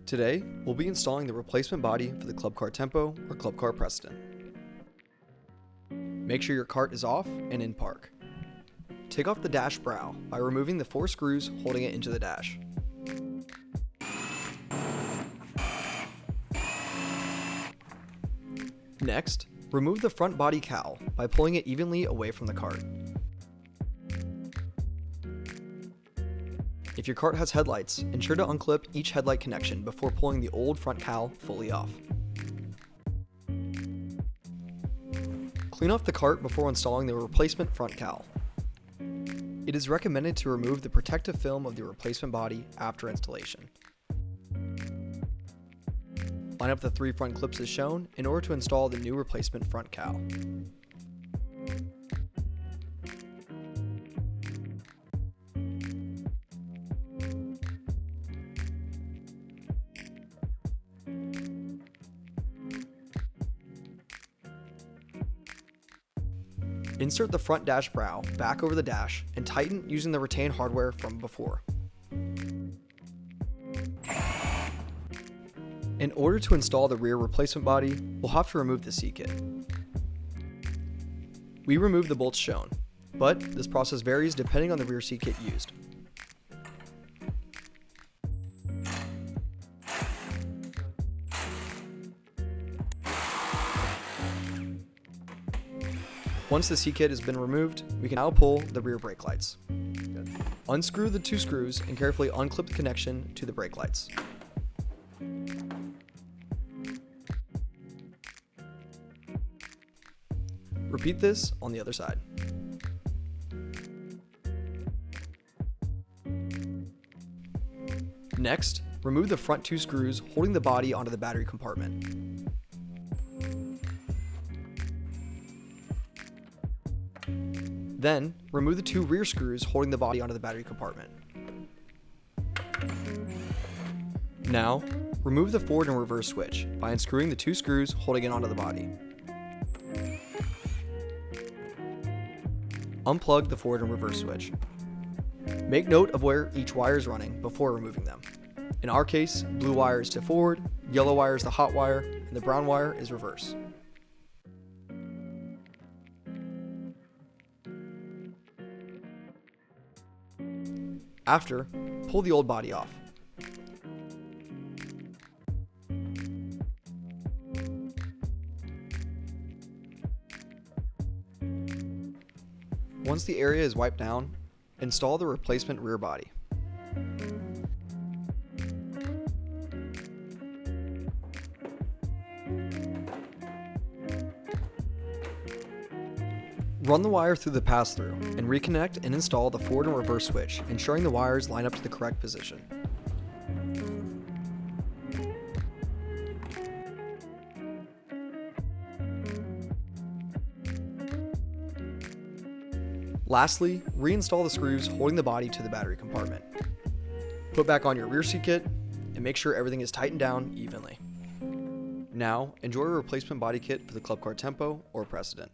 Today, we'll be installing the replacement body for the club car Tempo or club car Precedent. Make sure your cart is off and in park. Take off the dash brow by removing the 4 screws holding it into the dash. Next, remove the front body cowl by pulling it evenly away from the cart. If your cart has headlights, ensure to unclip each headlight connection before pulling the old front cowl fully off. Clean off the cart before installing the replacement front cowl. It is recommended to remove the protective film of the replacement body after installation. Line up the 3 front clips as shown in order to install the new replacement front cowl. Insert the front dash brow back over the dash and tighten using the retained hardware from before. In order to install the rear replacement body, we'll have to remove the seat kit. We remove the bolts shown, but this process varies depending on the rear seat kit used. Once the seat kit has been removed, we can now pull the rear brake lights. Unscrew the 2 screws and carefully unclip the connection to the brake lights. Repeat this on the other side. Next, remove the front 2 screws holding the body onto the battery compartment. Then, remove the 2 rear screws holding the body onto the battery compartment. Now, remove the forward and reverse switch by unscrewing the 2 screws holding it onto the body. Unplug the forward and reverse switch. Make note of where each wire is running before removing them. In our case, blue wire is to forward, yellow wire is the hot wire, and the brown wire is reverse. After, pull the old body off. Once the area is wiped down, install the replacement rear body. Run the wire through the pass-through and reconnect and install the forward and reverse switch, ensuring the wires line up to the correct position. Lastly, reinstall the screws holding the body to the battery compartment. Put back on your rear seat kit and make sure everything is tightened down evenly. Now, enjoy a replacement body kit for the club car Tempo or Precedent.